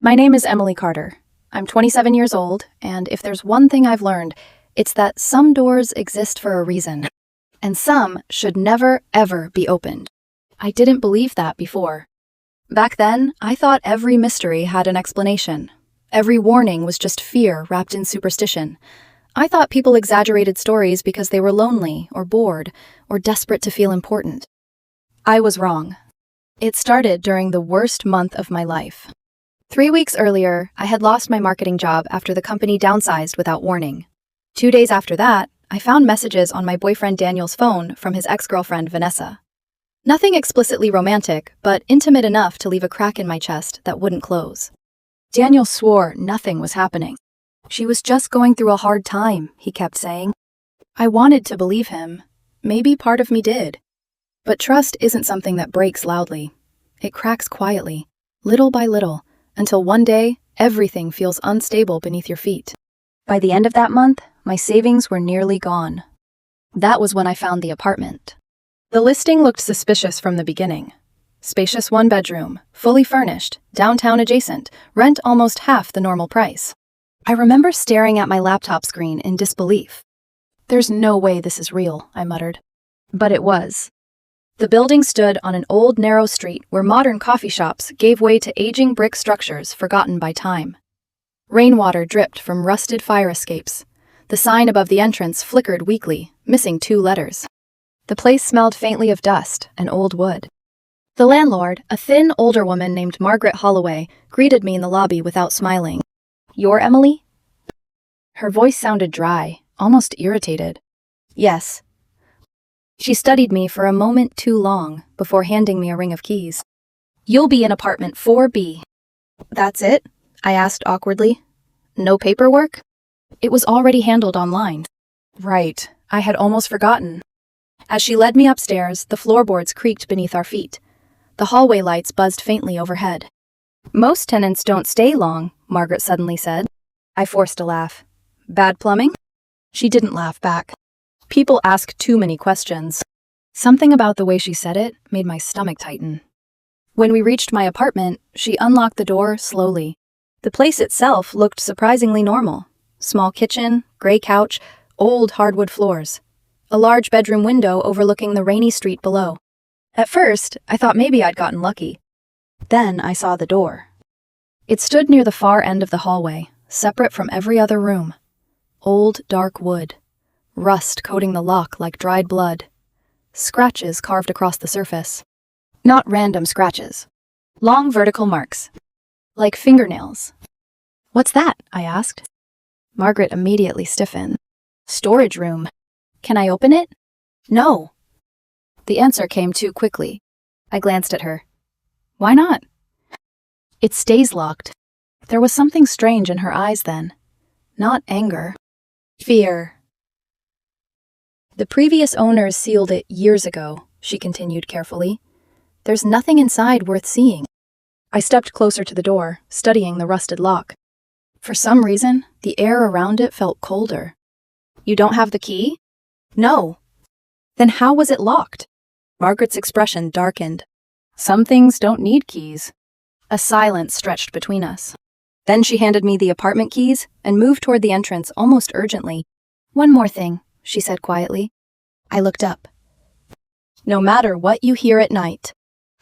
My name is Emily Carter. I'm 27 years old, and if there's one thing I've learned, it's that some doors exist for a reason, and some should never, ever be opened. I didn't believe that before. Back then, I thought every mystery had an explanation. Every warning was just fear wrapped in superstition. I thought people exaggerated stories because they were lonely or bored or desperate to feel important. I was wrong. It started during the worst month of my life. 3 weeks earlier, I had lost my marketing job after the company downsized without warning. 2 days after that, I found messages on my boyfriend Daniel's phone from his ex-girlfriend Vanessa. Nothing explicitly romantic, but intimate enough to leave a crack in my chest that wouldn't close. Daniel swore nothing was happening. She was just going through a hard time, he kept saying. I wanted to believe him. Maybe part of me did. But trust isn't something that breaks loudly. It cracks quietly, little by little, until one day, everything feels unstable beneath your feet. By the end of that month, my savings were nearly gone. That was when I found the apartment. The listing looked suspicious from the beginning. Spacious one-bedroom, fully furnished, downtown adjacent, rent almost half the normal price. I remember staring at my laptop screen in disbelief. There's no way this is real, I muttered. But it was. The building stood on an old narrow street where modern coffee shops gave way to aging brick structures forgotten by time. Rainwater dripped from rusted fire escapes. The sign above the entrance flickered weakly, missing 2 letters. The place smelled faintly of dust and old wood. The landlord, a thin, older woman named Margaret Holloway, greeted me in the lobby without smiling. "You're Emily?" Her voice sounded dry, almost irritated. "Yes." She studied me for a moment too long before handing me a ring of keys. "You'll be in apartment 4B. "That's it?" I asked awkwardly. "No paperwork?" It was already handled online. Right, I had almost forgotten. As she led me upstairs, the floorboards creaked beneath our feet. The hallway lights buzzed faintly overhead. "Most tenants don't stay long," Margaret suddenly said. I forced a laugh. "Bad plumbing?" She didn't laugh back. "People ask too many questions." Something about the way she said it made my stomach tighten. When we reached my apartment, she unlocked the door slowly. The place itself looked surprisingly normal. Small kitchen, gray couch, old hardwood floors. A large bedroom window overlooking the rainy street below. At first, I thought maybe I'd gotten lucky. Then I saw the door. It stood near the far end of the hallway, separate from every other room. Old, dark wood. Rust coating the lock like dried blood. Scratches carved across the surface. Not random scratches. Long vertical marks. Like fingernails. "What's that?" I asked. Margaret immediately stiffened. "Storage room. Can I open it?" "No." The answer came too quickly. I glanced at her. "Why not?" "It stays locked." There was something strange in her eyes then. Not anger. Fear. "The previous owners sealed it years ago," she continued carefully. "There's nothing inside worth seeing." I stepped closer to the door, studying the rusted lock. For some reason, the air around it felt colder. "You don't have the key?" "No." "Then how was it locked?" Margaret's expression darkened. "Some things don't need keys." A silence stretched between us. Then she handed me the apartment keys and moved toward the entrance almost urgently. "One more thing," she said quietly. I looked up. "No matter what you hear at night,"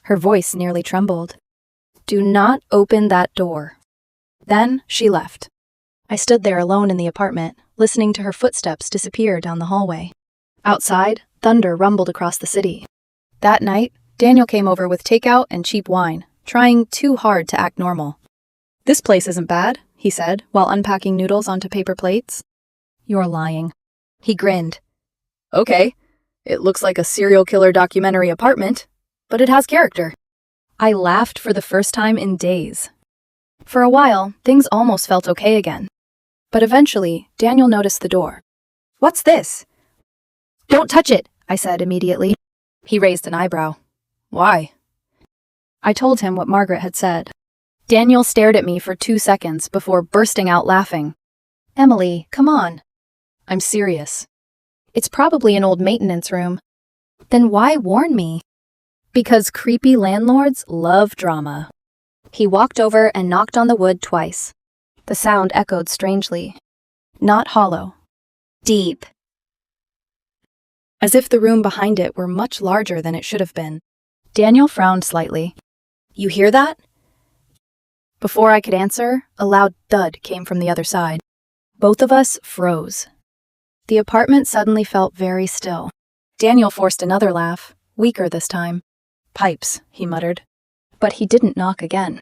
her voice nearly trembled, "do not open that door." Then she left. I stood there alone in the apartment, listening to her footsteps disappear down the hallway. Outside, thunder rumbled across the city. That night, Daniel came over with takeout and cheap wine, trying too hard to act normal. "This place isn't bad," he said, while unpacking noodles onto paper plates. "You're lying." He grinned. "Okay, it looks like a serial killer documentary apartment, but it has character." I laughed for the first time in days. For a while, things almost felt okay again. But eventually, Daniel noticed the door. "What's this?" "Don't touch it," I said immediately. He raised an eyebrow. "Why?" I told him what Margaret had said. Daniel stared at me for 2 seconds before bursting out laughing. "Emily, come on." "I'm serious." "It's probably an old maintenance room." "Then why warn me?" "Because creepy landlords love drama." He walked over and knocked on the wood twice. The sound echoed strangely. Not hollow. Deep. As if the room behind it were much larger than it should have been. Daniel frowned slightly. "You hear that?" Before I could answer, a loud thud came from the other side. Both of us froze. The apartment suddenly felt very still. Daniel forced another laugh, weaker this time. "Pipes," he muttered. But he didn't knock again.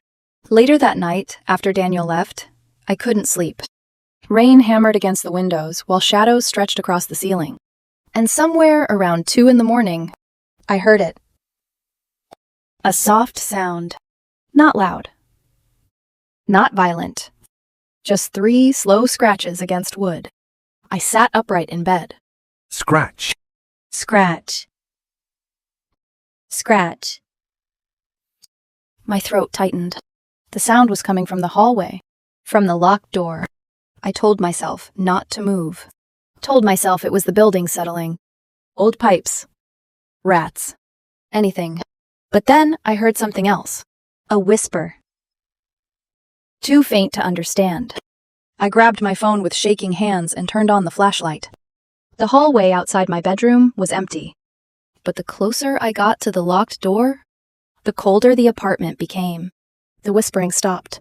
Later that night, after Daniel left, I couldn't sleep. Rain hammered against the windows while shadows stretched across the ceiling. And somewhere around 2 in the morning, I heard it. A soft sound. Not loud. Not violent. Just 3 slow scratches against wood. I sat upright in bed. Scratch. Scratch. Scratch. My throat tightened. The sound was coming from the hallway, from the locked door. I told myself not to move. Told myself it was the building settling. Old pipes. Rats. Anything. But then I heard something else. A whisper. Too faint to understand. I grabbed my phone with shaking hands and turned on the flashlight. The hallway outside my bedroom was empty. But the closer I got to the locked door, the colder the apartment became. The whispering stopped.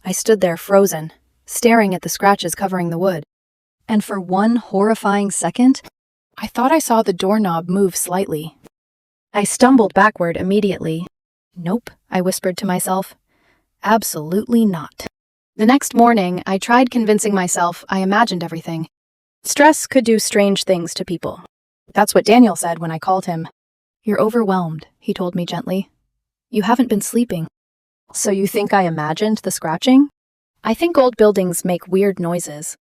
I stood there frozen, staring at the scratches covering the wood. And for one horrifying second, I thought I saw the doorknob move slightly. I stumbled backward immediately. "Nope," I whispered to myself. "Absolutely not." The next morning, I tried convincing myself I imagined everything. Stress could do strange things to people. That's what Daniel said when I called him. "You're overwhelmed," he told me gently. "You haven't been sleeping." "So you think I imagined the scratching?" "I think old buildings make weird noises."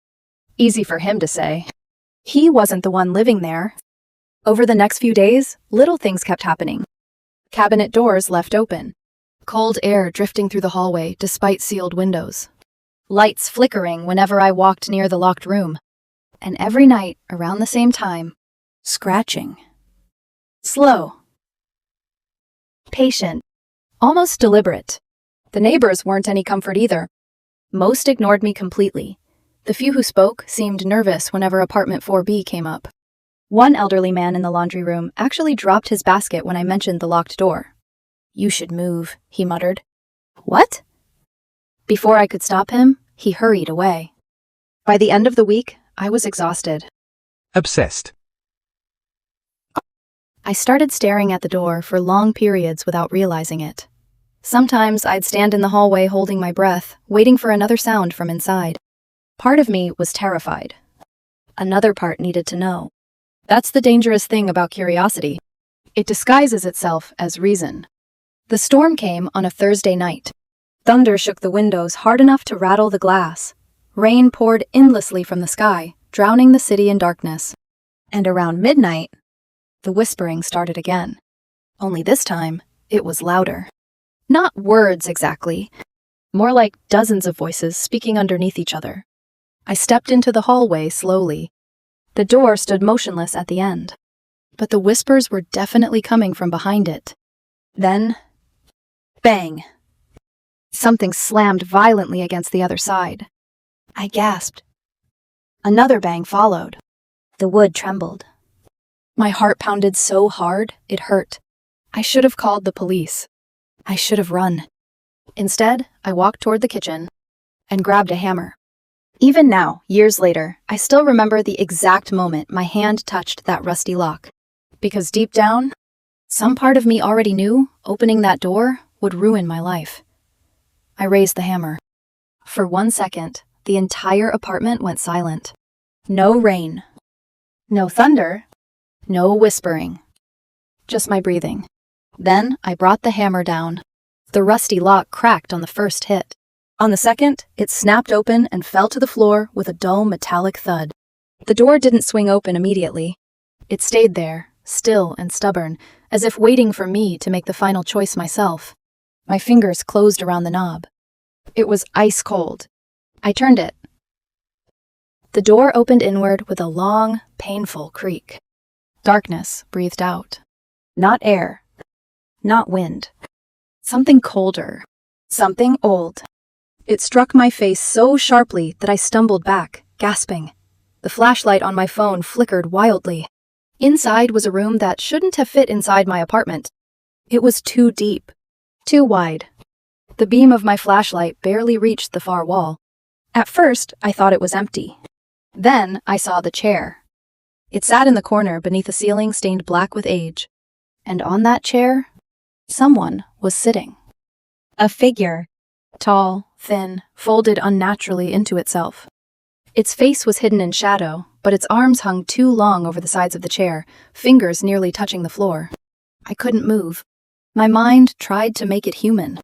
Easy for him to say. He wasn't the one living there. Over the next few days, little things kept happening. Cabinet doors left open. Cold air drifting through the hallway despite sealed windows. Lights flickering whenever I walked near the locked room. And every night, around the same time, scratching. Slow. Patient. Almost deliberate. The neighbors weren't any comfort either. Most ignored me completely. The few who spoke seemed nervous whenever apartment 4B came up. One elderly man in the laundry room actually dropped his basket when I mentioned the locked door. "You should move," he muttered. "What?" Before I could stop him, he hurried away. By the end of the week, I was exhausted. Obsessed. I started staring at the door for long periods without realizing it. Sometimes I'd stand in the hallway holding my breath, waiting for another sound from inside. Part of me was terrified. Another part needed to know. That's the dangerous thing about curiosity. It disguises itself as reason. The storm came on a Thursday night. Thunder shook the windows hard enough to rattle the glass. Rain poured endlessly from the sky, drowning the city in darkness. And around midnight, the whispering started again. Only this time, it was louder. Not words exactly, more like dozens of voices speaking underneath each other. I stepped into the hallway slowly. The door stood motionless at the end, but the whispers were definitely coming from behind it. Then, bang! Something slammed violently against the other side. I gasped. Another bang followed. The wood trembled. My heart pounded so hard, it hurt. I should have called the police. I should have run. Instead, I walked toward the kitchen and grabbed a hammer. Even now, years later, I still remember the exact moment my hand touched that rusty lock. Because deep down, some part of me already knew opening that door would ruin my life. I raised the hammer. For 1 second, the entire apartment went silent. No rain. No thunder. No whispering. Just my breathing. Then I brought the hammer down. The rusty lock cracked on the first hit. On the second, it snapped open and fell to the floor with a dull metallic thud. The door didn't swing open immediately. It stayed there, still and stubborn, as if waiting for me to make the final choice myself. My fingers closed around the knob. It was ice cold. I turned it. The door opened inward with a long, painful creak. Darkness breathed out. Not air. Not wind. Something colder. Something old. It struck my face so sharply that I stumbled back, gasping. The flashlight on my phone flickered wildly. Inside was a room that shouldn't have fit inside my apartment. It was too deep, too wide. The beam of my flashlight barely reached the far wall. At first, I thought it was empty. Then I saw the chair. It sat in the corner beneath a ceiling stained black with age. And on that chair, someone was sitting. A figure. Tall, thin, folded unnaturally into itself. Its face was hidden in shadow, but its arms hung too long over the sides of the chair, fingers nearly touching the floor. I couldn't move. My mind tried to make it human.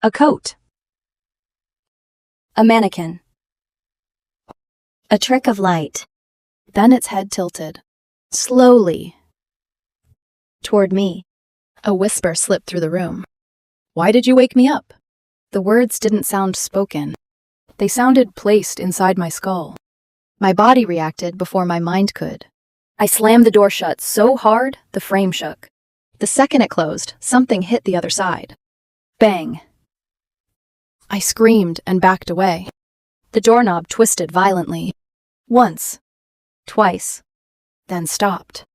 A coat. A mannequin. A trick of light. Then its head tilted. Slowly. Toward me. A whisper slipped through the room. "Why did you wake me up?" The words didn't sound spoken. They sounded placed inside my skull. My body reacted before my mind could. I slammed the door shut so hard, the frame shook. The second it closed, something hit the other side. Bang. I screamed and backed away. The doorknob twisted violently. Once. Twice. Then stopped.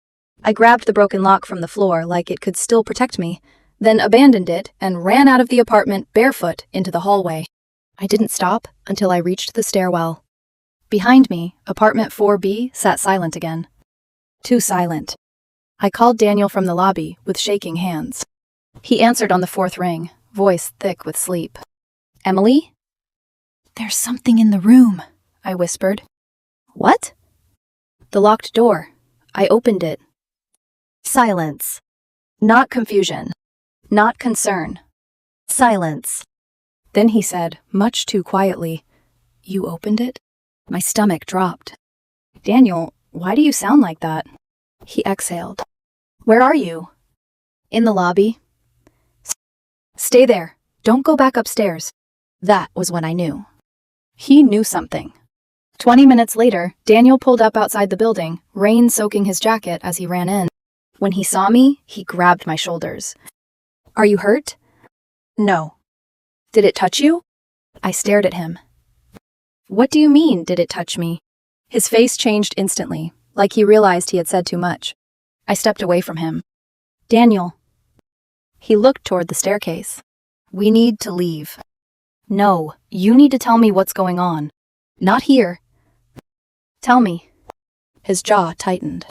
I grabbed the broken lock from the floor like it could still protect me, then abandoned it and ran out of the apartment barefoot into the hallway. I didn't stop until I reached the stairwell. Behind me, apartment 4B sat silent again. Too silent. I called Daniel from the lobby with shaking hands. He answered on the fourth ring, voice thick with sleep. "Emily?" "There's something in the room," I whispered. "What?" "The locked door. I opened it." Silence. Not confusion. Not concern. Silence. Then he said, much too quietly, "You opened it?" My stomach dropped. "Daniel, why do you sound like that?" He exhaled. "Where are you?" "In the lobby." "Stay there. Don't go back upstairs." That was when I knew. He knew something. 20 minutes later, Daniel pulled up outside the building, rain soaking his jacket as he ran in. When he saw me, he grabbed my shoulders. "Are you hurt?" "No." "Did it touch you?" I stared at him. "What do you mean, did it touch me?" His face changed instantly, like he realized he had said too much. I stepped away from him. "Daniel." He looked toward the staircase. "We need to leave." "No, you need to tell me what's going on." "Not here." "Tell me." His jaw tightened.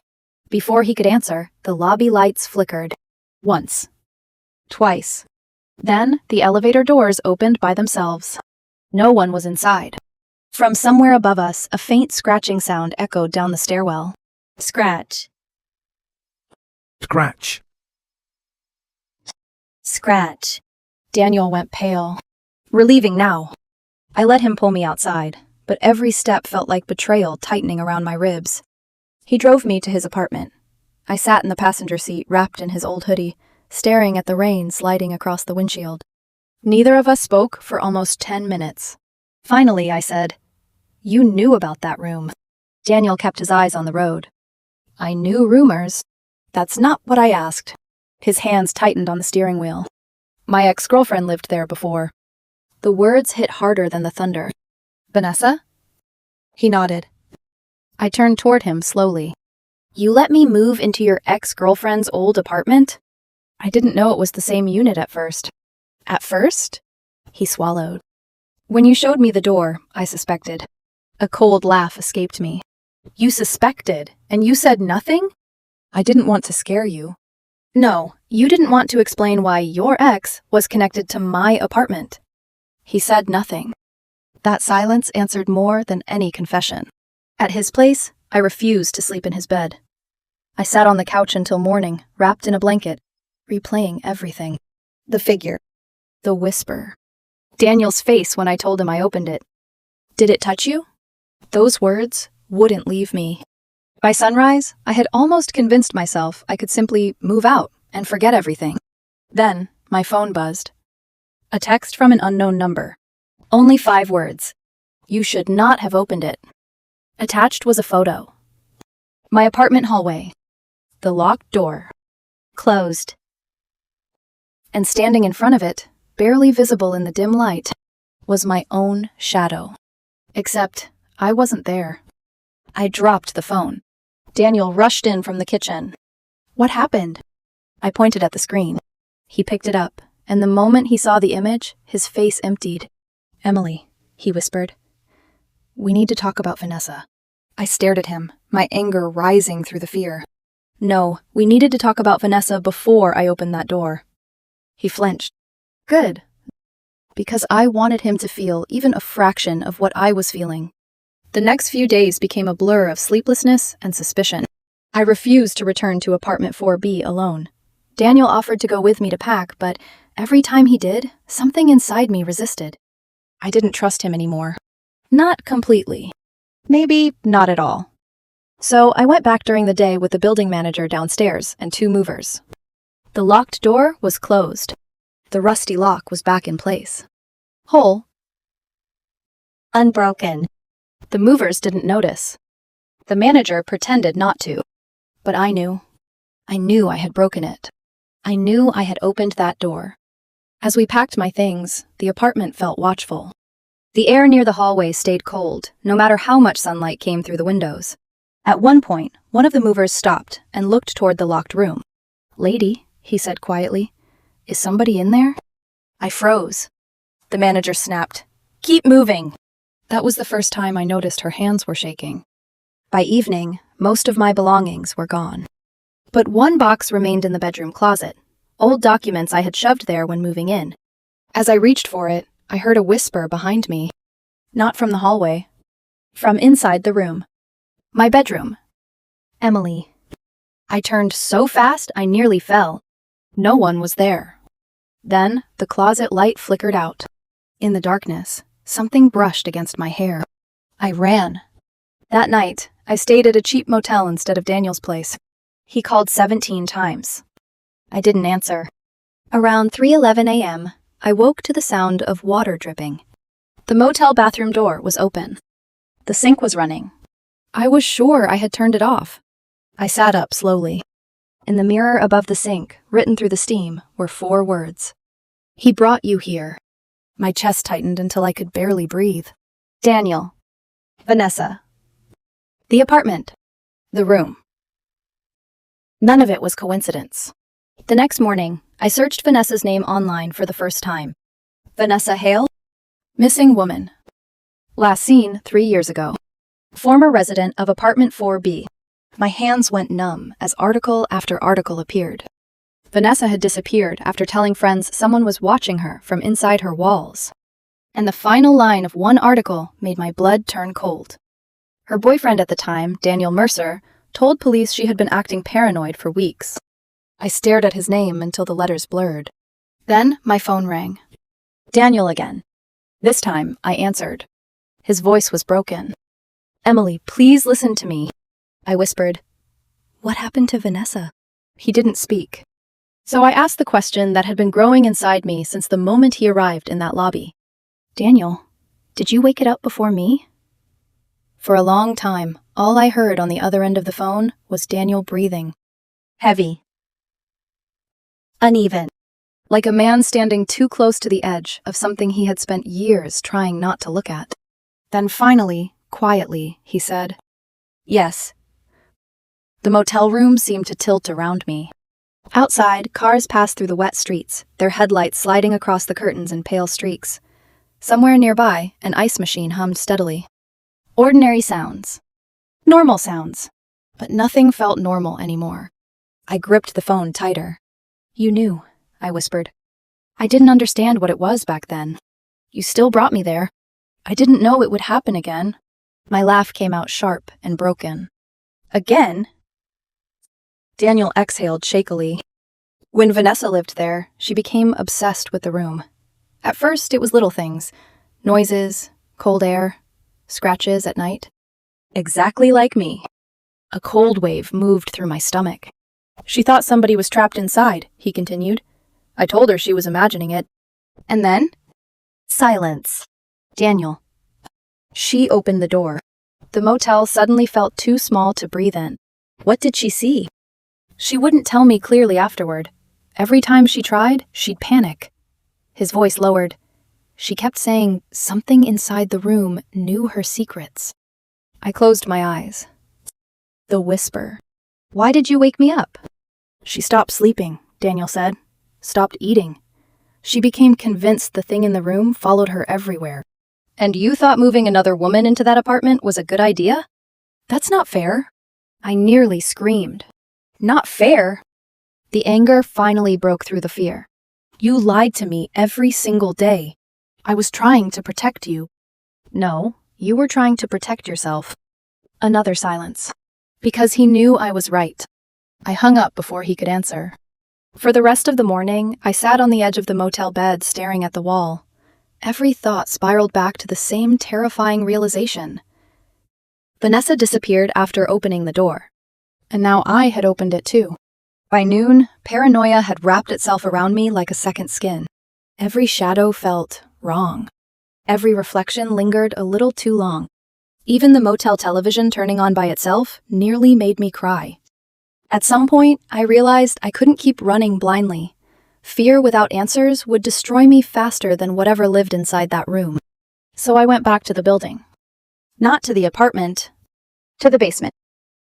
Before he could answer, the lobby lights flickered. Once. Twice. Then the elevator doors opened by themselves. No one was inside. From somewhere above us, a faint scratching sound echoed down the stairwell. Scratch. Scratch. Scratch. Daniel went pale. Relieving now. I let him pull me outside, but every step felt like betrayal tightening around my ribs. He drove me to his apartment. I sat in the passenger seat wrapped in his old hoodie, staring at the rain sliding across the windshield. Neither of us spoke for almost 10 minutes. Finally, I said, "You knew about that room." Daniel kept his eyes on the road. "I knew rumors." "That's not what I asked." His hands tightened on the steering wheel. "My ex-girlfriend lived there before." The words hit harder than the thunder. "Vanessa?" He nodded. I turned toward him slowly. "You let me move into your ex-girlfriend's old apartment?" I didn't know it was the same unit at first. "At first?" He swallowed. "When you showed me the door, I suspected." A cold laugh escaped me. "You suspected, and you said nothing?" "I didn't want to scare you." "No, you didn't want to explain why your ex was connected to my apartment." He said nothing. That silence answered more than any confession. At his place, I refused to sleep in his bed. I sat on the couch until morning, wrapped in a blanket, replaying everything. The figure. The whisper. Daniel's face when I told him I opened it. "Did it touch you?" Those words wouldn't leave me. By sunrise, I had almost convinced myself I could simply move out and forget everything. Then, my phone buzzed. A text from an unknown number. Only 5 words. "You should not have opened it." Attached was a photo. My apartment hallway. The locked door. Closed. And standing in front of it, barely visible in the dim light, was my own shadow. Except I wasn't there. I dropped the phone. Daniel rushed in from the kitchen. "What happened?" I pointed at the screen. He picked it up, and the moment he saw the image, his face emptied. "Emily," he whispered, "we need to talk about Vanessa." I stared at him, my anger rising through the fear. No, we needed to talk about Vanessa before I opened that door. He flinched. Good. Because I wanted him to feel even a fraction of what I was feeling. The next few days became a blur of sleeplessness and suspicion. I refused to return to apartment 4B alone. Daniel offered to go with me to pack, but every time he did, something inside me resisted. I didn't trust him anymore. Not completely. Maybe not at all. So I went back during the day with the building manager downstairs and 2 movers. The locked door was closed. The rusty lock was back in place. Whole. Unbroken. The movers didn't notice. The manager pretended not to. But I knew. I knew I had broken it. I knew I had opened that door. As we packed my things, the apartment felt watchful. The air near the hallway stayed cold, no matter how much sunlight came through the windows. At one point, one of the movers stopped and looked toward the locked room. "Lady," he said quietly, "is somebody in there?" I froze. The manager snapped, "Keep moving." That was the first time I noticed her hands were shaking. By evening, most of my belongings were gone. But one box remained in the bedroom closet, old documents I had shoved there when moving in. As I reached for it, I heard a whisper behind me. Not from the hallway. From inside the room. My bedroom. "Emily." I turned so fast I nearly fell. No one was there. Then the closet light flickered out. In the darkness, something brushed against my hair. I ran. That night, I stayed at a cheap motel instead of Daniel's place. He called 17 times. I didn't answer. Around 3:11 a.m., I woke to the sound of water dripping. The motel bathroom door was open. The sink was running. I was sure I had turned it off. I sat up slowly. In the mirror above the sink, written through the steam, were 4 words. "He brought you here." My chest tightened until I could barely breathe. Daniel. Vanessa. The apartment. The room. None of it was coincidence. The next morning, I searched Vanessa's name online for the first time. Vanessa Hale? Missing woman. Last seen 3 years ago. Former resident of apartment 4B. My hands went numb as article after article appeared. Vanessa had disappeared after telling friends someone was watching her from inside her walls. And the final line of one article made my blood turn cold. Her boyfriend at the time, Daniel Mercer, told police she had been acting paranoid for weeks. I stared at his name until the letters blurred. Then my phone rang. Daniel again. This time, I answered. His voice was broken. "Emily, please listen to me," I whispered. "What happened to Vanessa?" He didn't speak. So I asked the question that had been growing inside me since the moment he arrived in that lobby. "Daniel, did you wake it up before me?" For a long time, all I heard on the other end of the phone was Daniel breathing. Heavy. Uneven. Like a man standing too close to the edge of something he had spent years trying not to look at. Then finally, quietly, he said, "Yes." The motel room seemed to tilt around me. Outside, cars passed through the wet streets, their headlights sliding across the curtains in pale streaks. Somewhere nearby, an ice machine hummed steadily. Ordinary sounds. Normal sounds. But nothing felt normal anymore. I gripped the phone tighter. "You knew," I whispered. "I didn't understand what it was back then. You still brought me there. I didn't know it would happen again." My laugh came out sharp and broken. "Again?" Daniel exhaled shakily. "When Vanessa lived there, she became obsessed with the room. At first, it was little things. Noises, cold air, scratches at night. Exactly like me." A cold wave moved through my stomach. "She thought somebody was trapped inside," he continued. "I told her she was imagining it." And then? Silence. "Daniel." She opened the door. The motel suddenly felt too small to breathe in. What did she see? She wouldn't tell me clearly afterward. Every time she tried, she'd panic. His voice lowered. She kept saying something inside the room knew her secrets. I closed my eyes. The whisper. Why did you wake me up? She stopped sleeping, Daniel said. Stopped eating. She became convinced the thing in the room followed her everywhere. And you thought moving another woman into that apartment was a good idea? That's not fair. I nearly screamed. Not fair? The anger finally broke through the fear. You lied to me every single day. I was trying to protect you. No, you were trying to protect yourself. Another silence. Because he knew I was right. I hung up before he could answer. For the rest of the morning, I sat on the edge of the motel bed staring at the wall. Every thought spiraled back to the same terrifying realization. Vanessa disappeared after opening the door. And now I had opened it too. By noon, paranoia had wrapped itself around me like a second skin. Every shadow felt wrong. Every reflection lingered a little too long. Even the motel television turning on by itself nearly made me cry. At some point, I realized I couldn't keep running blindly. Fear without answers would destroy me faster than whatever lived inside that room. So I went back to the building. Not to the apartment, to the basement.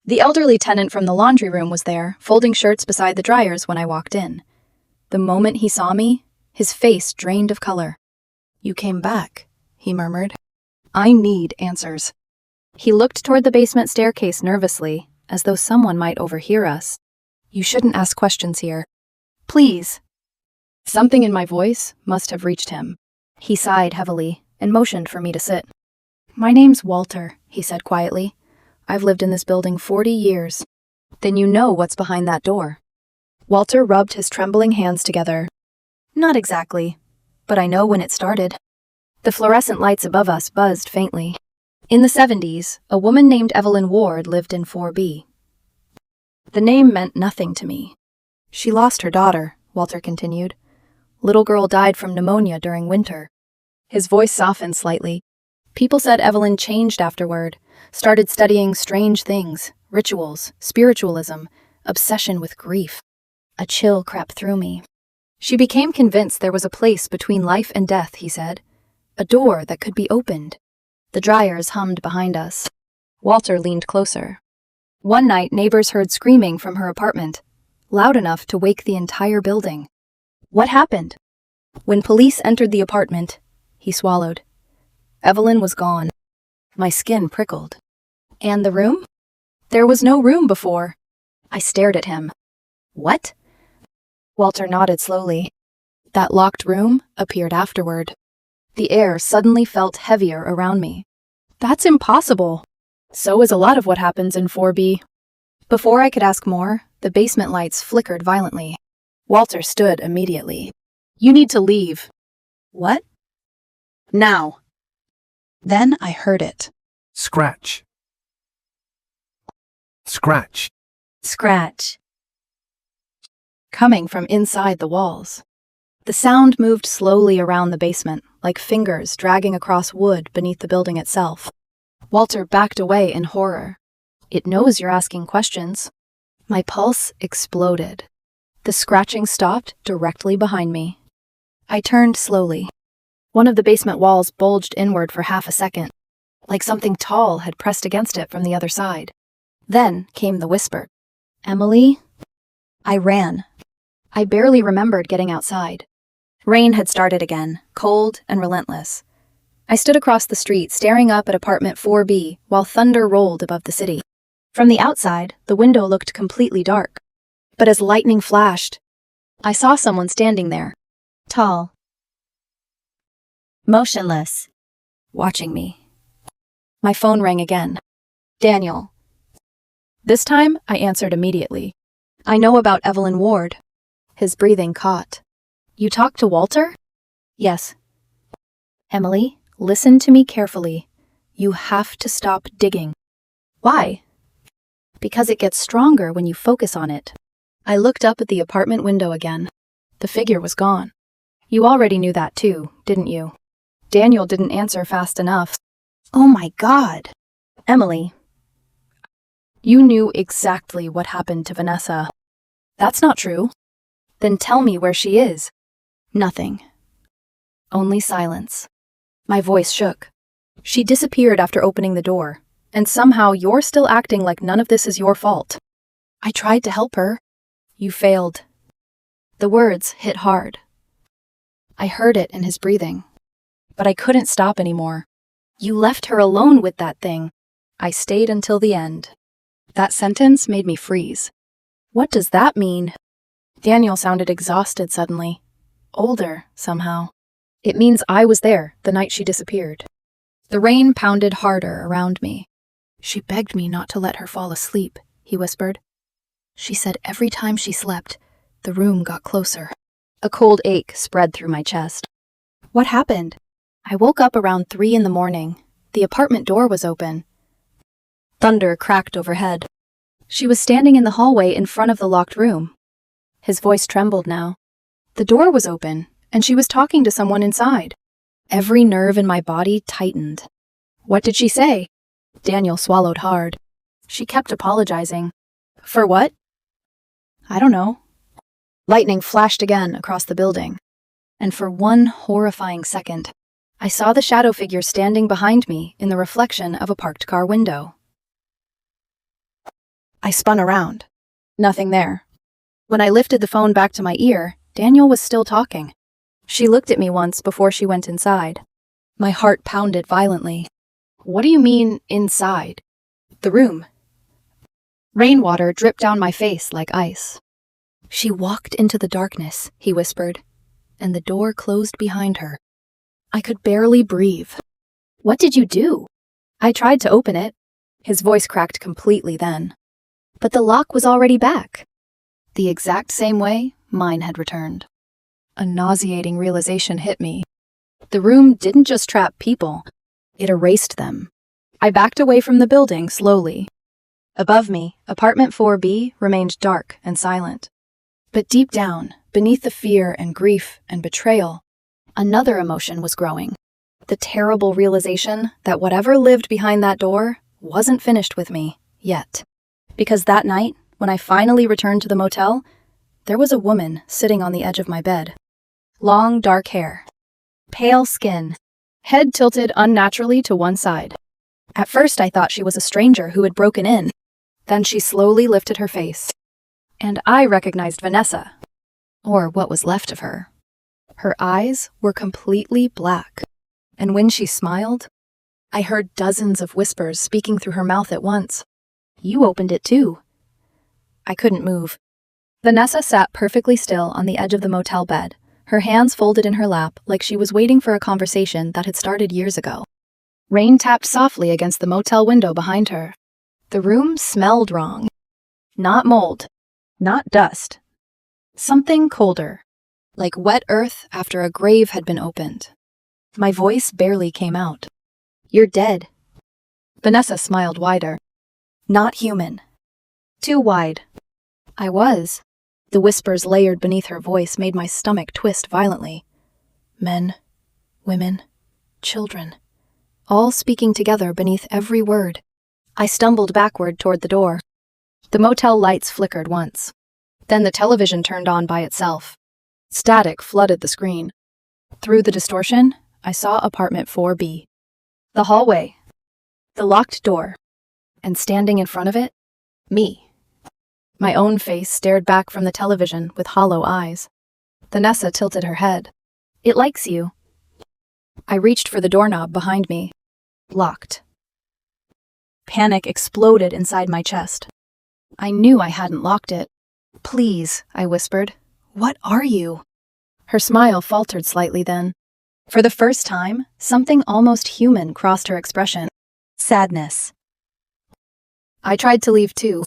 The elderly tenant from the laundry room was there, folding shirts beside the dryers when I walked in. The moment he saw me, his face drained of color. You came back, he murmured. I need answers. He looked toward the basement staircase nervously, as though someone might overhear us. You shouldn't ask questions here. Please. Something in my voice must have reached him. He sighed heavily and motioned for me to sit. My name's Walter, he said quietly. I've lived in this building 40 years. Then you know what's behind that door. Walter rubbed his trembling hands together. Not exactly, but I know when it started. The fluorescent lights above us buzzed faintly. In the 70s, a woman named Evelyn Ward lived in 4B. The name meant nothing to me. She lost her daughter, Walter continued. Little girl died from pneumonia during winter. His voice softened slightly. People said Evelyn changed afterward, started studying strange things, rituals, spiritualism, obsession with grief. A chill crept through me. She became convinced there was a place between life and death, he said. A door that could be opened. The dryers hummed behind us. Walter leaned closer. One night, neighbors heard screaming from her apartment, loud enough to wake the entire building. What happened? When police entered the apartment, he swallowed. Evelyn was gone. My skin prickled. And the room? There was no room before. I stared at him. What? Walter nodded slowly. That locked room appeared afterward. The air suddenly felt heavier around me. That's impossible. So is a lot of what happens in 4B. Before I could ask more, the basement lights flickered violently. Walter stood immediately. You need to leave. What? Now. Then I heard it. Scratch. Scratch. Scratch. Coming from inside the walls. The sound moved slowly around the basement, like fingers dragging across wood beneath the building itself. Walter backed away in horror. It knows you're asking questions. My pulse exploded. The scratching stopped directly behind me. I turned slowly. One of the basement walls bulged inward for half a second, like something tall had pressed against it from the other side. Then came the whisper. Emily? I ran. I barely remembered getting outside. Rain had started again, cold and relentless. I stood across the street, staring up at apartment 4B, while thunder rolled above the city. From the outside, the window looked completely dark. But as lightning flashed, I saw someone standing there. Tall. Motionless. Watching me. My phone rang again. Daniel. This time, I answered immediately. I know about Evelyn Ward. His breathing caught. You talked to Walter? Yes. Emily, listen to me carefully. You have to stop digging. Why? Because it gets stronger when you focus on it. I looked up at the apartment window again. The figure was gone. You already knew that too, didn't you? Daniel didn't answer fast enough. Oh my God. Emily. You knew exactly what happened to Vanessa. That's not true. Then tell me where she is. Nothing. Only silence. My voice shook. She disappeared after opening the door, and somehow you're still acting like none of this is your fault. I tried to help her. You failed. The words hit hard. I heard it in his breathing. But I couldn't stop anymore. You left her alone with that thing. I stayed until the end. That sentence made me freeze. What does that mean? Daniel sounded exhausted suddenly. Older, somehow. It means I was there the night she disappeared. The rain pounded harder around me. She begged me not to let her fall asleep, he whispered. She said every time she slept, the room got closer. A cold ache spread through my chest. What happened? I woke up around 3 in the morning. The apartment door was open. Thunder cracked overhead. She was standing in the hallway in front of the locked room. His voice trembled now. The door was open, and she was talking to someone inside. Every nerve in my body tightened. What did she say? Daniel swallowed hard. She kept apologizing. For what? I don't know. Lightning flashed again across the building. And for one horrifying second, I saw the shadow figure standing behind me in the reflection of a parked car window. I spun around. Nothing there. When I lifted the phone back to my ear, Daniel was still talking. She looked at me once before she went inside. My heart pounded violently. What do you mean, inside? The room. Rainwater dripped down my face like ice. She walked into the darkness, he whispered, and the door closed behind her. I could barely breathe. What did you do? I tried to open it. His voice cracked completely then. But the lock was already back. The exact same way mine had returned. A nauseating realization hit me. The room didn't just trap people, it erased them. I backed away from the building slowly. Above me, apartment 4B remained dark and silent. But deep down, beneath the fear and grief and betrayal, another emotion was growing. The terrible realization that whatever lived behind that door wasn't finished with me yet. Because that night, when I finally returned to the motel, there was a woman sitting on the edge of my bed. Long, dark hair. Pale skin. Head tilted unnaturally to one side. At first I thought she was a stranger who had broken in. Then she slowly lifted her face. And I recognized Vanessa. Or what was left of her. Her eyes were completely black. And when she smiled, I heard dozens of whispers speaking through her mouth at once. You opened it too. I couldn't move. Vanessa sat perfectly still on the edge of the motel bed, her hands folded in her lap like she was waiting for a conversation that had started years ago. Rain tapped softly against the motel window behind her. The room smelled wrong. Not mold. Not dust. Something colder. Like wet earth after a grave had been opened. My voice barely came out. You're dead. Vanessa smiled wider. Not human. Too wide. I was. The whispers layered beneath her voice made my stomach twist violently. Men, women, children, all speaking together beneath every word. I stumbled backward toward the door. The motel lights flickered once. Then the television turned on by itself. Static flooded the screen. Through the distortion, I saw apartment 4B. The hallway. The locked door. And standing in front of it, me. My own face stared back from the television with hollow eyes. Vanessa tilted her head. It likes you. I reached for the doorknob behind me. Locked. Panic exploded inside my chest. I knew I hadn't locked it. Please, I whispered. What are you? Her smile faltered slightly then. For the first time, something almost human crossed her expression. Sadness. I tried to leave too.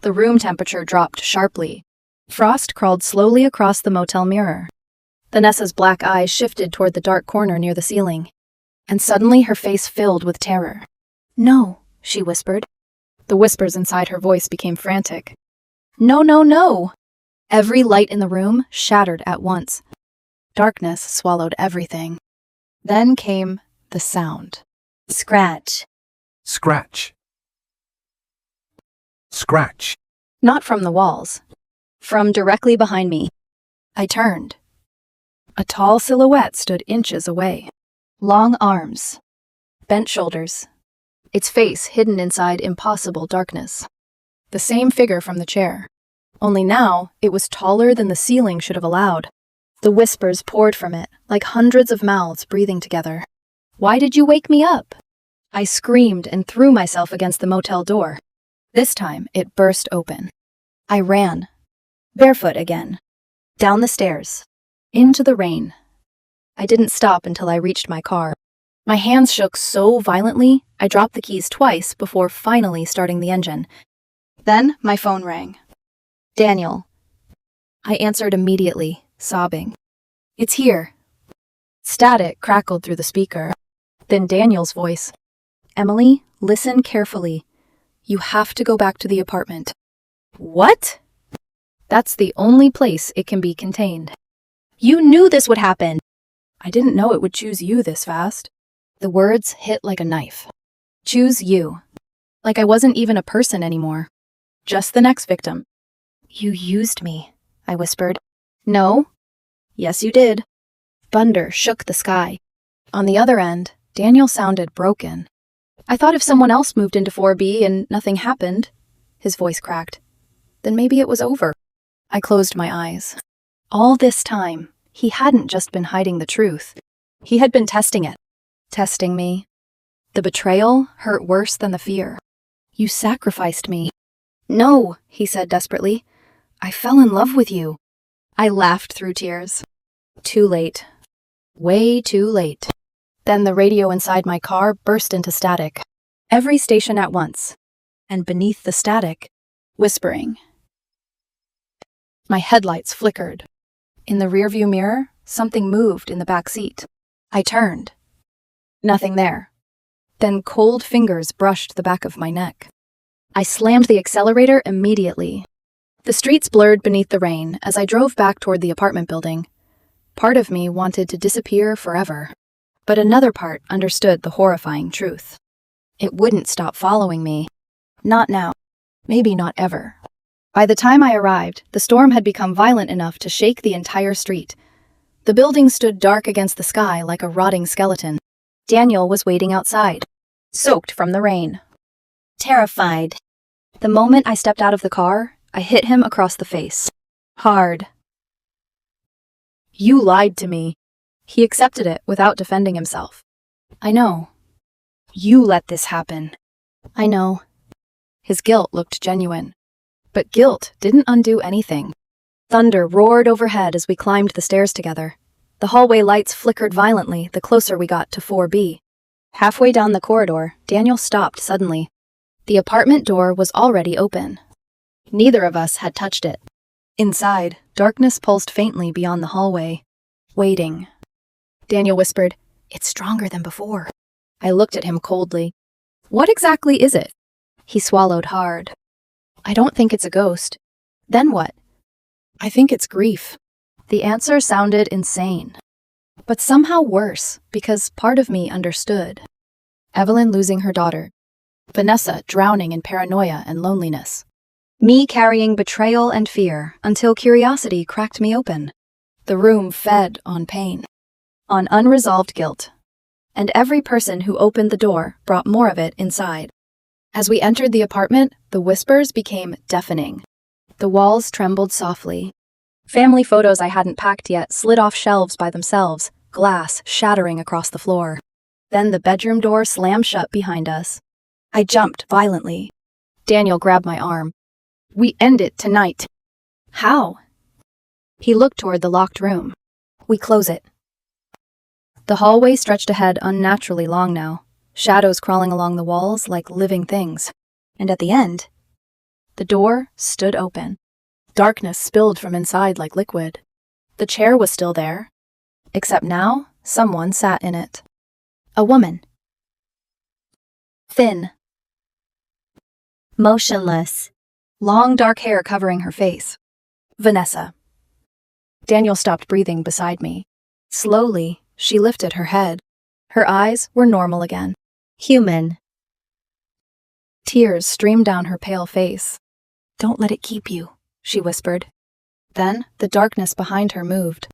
The room temperature dropped sharply. Frost crawled slowly across the motel mirror. Vanessa's black eyes shifted toward the dark corner near the ceiling. And suddenly her face filled with terror. No, she whispered. The whispers inside her voice became frantic. No, no, no! Every light in the room shattered at once. Darkness swallowed everything. Then came the sound. Scratch. Scratch. Scratch. Not from the walls. From directly behind me. I turned. A tall silhouette stood inches away. Long arms. Bent shoulders. Its face hidden inside impossible darkness. The same figure from the chair. Only now, it was taller than the ceiling should have allowed. The whispers poured from it, like hundreds of mouths breathing together. "Why did you wake me up?" I screamed and threw myself against the motel door. This time, it burst open. I ran. Barefoot again. Down the stairs. Into the rain. I didn't stop until I reached my car. My hands shook so violently, I dropped the keys twice before finally starting the engine. Then my phone rang. "Daniel." I answered immediately, sobbing. "It's here." Static crackled through the speaker. Then Daniel's voice. "Emily, listen carefully. You have to go back to the apartment." "What?" "That's the only place it can be contained." "You knew this would happen." "I didn't know it would choose you this fast." The words hit like a knife. Choose you. Like I wasn't even a person anymore. Just the next victim. "You used me," I whispered. "No." "Yes, you did." Thunder shook the sky. On the other end, Daniel sounded broken. "I thought if someone else moved into 4B and nothing happened," his voice cracked, "then maybe it was over." I closed my eyes. All this time, he hadn't just been hiding the truth. He had been testing it. Testing me. The betrayal hurt worse than the fear. "You sacrificed me." "No," he said desperately. "I fell in love with you." I laughed through tears. Too late. Way too late. Then the radio inside my car burst into static. Every station at once. And beneath the static, whispering. My headlights flickered. In the rearview mirror, something moved in the back seat. I turned. Nothing there. Then cold fingers brushed the back of my neck. I slammed the accelerator immediately. The streets blurred beneath the rain as I drove back toward the apartment building. Part of me wanted to disappear forever, but another part understood the horrifying truth. It wouldn't stop following me. Not now. Maybe not ever. By the time I arrived, the storm had become violent enough to shake the entire street. The building stood dark against the sky like a rotting skeleton. Daniel was waiting outside, soaked from the rain. Terrified. The moment I stepped out of the car, I hit him across the face. Hard. "You lied to me." He accepted it without defending himself. "I know." "You let this happen." "I know." His guilt looked genuine. But guilt didn't undo anything. Thunder roared overhead as we climbed the stairs together. The hallway lights flickered violently the closer we got to 4B. Halfway down the corridor, Daniel stopped suddenly. The apartment door was already open. Neither of us had touched it. Inside, darkness pulsed faintly beyond the hallway. Waiting. Daniel whispered, "It's stronger than before." I looked at him coldly. "What exactly is it?" He swallowed hard. "I don't think it's a ghost." "Then what?" "I think it's grief." The answer sounded insane, but somehow worse because part of me understood. Evelyn losing her daughter. Vanessa drowning in paranoia and loneliness. Me carrying betrayal and fear until curiosity cracked me open. The room fed on pain, on unresolved guilt, and every person who opened the door brought more of it inside. As we entered the apartment, the whispers became deafening. The walls trembled softly. Family photos I hadn't packed yet slid off shelves by themselves, glass shattering across the floor. Then the bedroom door slammed shut behind us. I jumped violently. Daniel grabbed my arm. "We end it tonight." "How?" He looked toward the locked room. "We close it." The hallway stretched ahead unnaturally long now, shadows crawling along the walls like living things. And at the end, the door stood open. Darkness spilled from inside like liquid. The chair was still there, except now someone sat in it. A woman. Thin. Motionless. Long dark hair covering her face. Vanessa. Daniel stopped breathing beside me. Slowly, she lifted her head. Her eyes were normal again. Human. Tears streamed down her pale face. "Don't let it keep you," she whispered. Then the darkness behind her moved.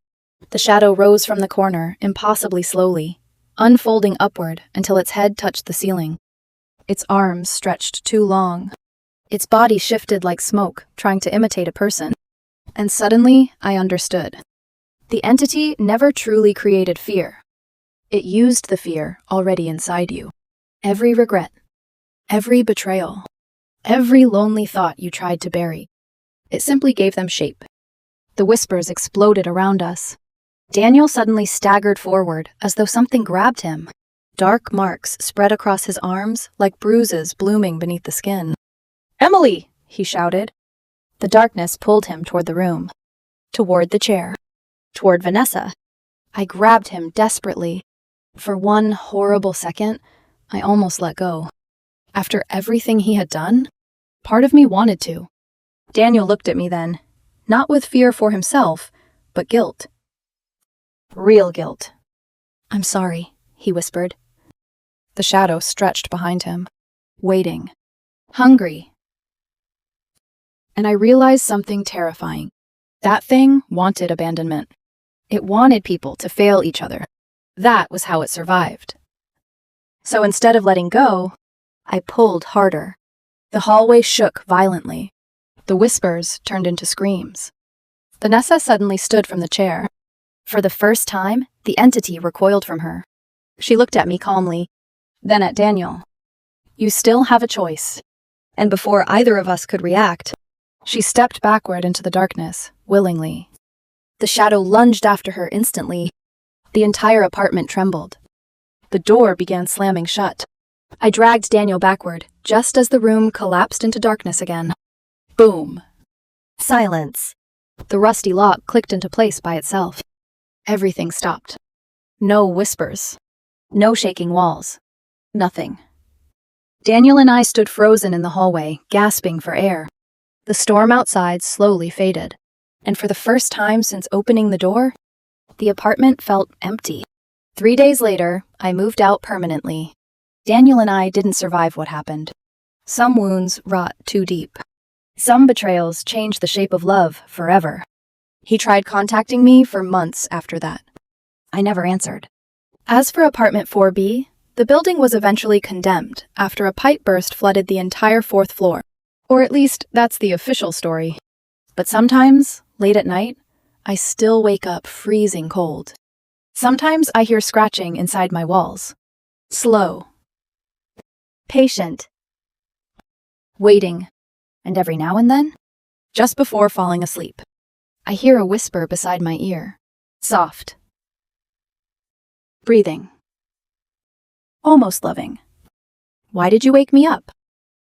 The shadow rose from the corner, impossibly slowly, unfolding upward until its head touched the ceiling. Its arms stretched too long. Its body shifted like smoke, trying to imitate a person. And suddenly, I understood. The entity never truly created fear. It used the fear already inside you. Every regret, every betrayal, every lonely thought you tried to bury. It simply gave them shape. The whispers exploded around us. Daniel suddenly staggered forward as though something grabbed him. Dark marks spread across his arms like bruises blooming beneath the skin. "Emily!" he shouted. The darkness pulled him toward the room, toward the chair, toward Vanessa. I grabbed him desperately. For one horrible second, I almost let go. After everything he had done, part of me wanted to. Daniel looked at me then, not with fear for himself, but guilt. Real guilt. "I'm sorry," he whispered. The shadow stretched behind him, waiting, hungry. And I realized something terrifying. That thing wanted abandonment. It wanted people to fail each other. That was how it survived. So instead of letting go, I pulled harder. The hallway shook violently. The whispers turned into screams. Vanessa suddenly stood from the chair. For the first time, the entity recoiled from her. She looked at me calmly, then at Daniel. "You still have a choice." And before either of us could react, she stepped backward into the darkness, willingly. The shadow lunged after her instantly. The entire apartment trembled. The door began slamming shut. I dragged Daniel backward, just as the room collapsed into darkness again. Boom. Silence. The rusty lock clicked into place by itself. Everything stopped. No whispers. No shaking walls. Nothing. Daniel and I stood frozen in the hallway, gasping for air. The storm outside slowly faded, and for the first time since opening the door, the apartment felt empty. 3 days later, I moved out permanently. Daniel and I didn't survive what happened. Some wounds rot too deep. Some betrayals change the shape of love forever. He tried contacting me for months after that. I never answered. As for apartment 4B, the building was eventually condemned after a pipe burst flooded the entire 4th floor. Or at least, that's the official story. But sometimes, late at night, I still wake up freezing cold. Sometimes I hear scratching inside my walls. Slow. Patient. Waiting. And every now and then, just before falling asleep, I hear a whisper beside my ear. Soft. Breathing. Almost loving. "Why did you wake me up?"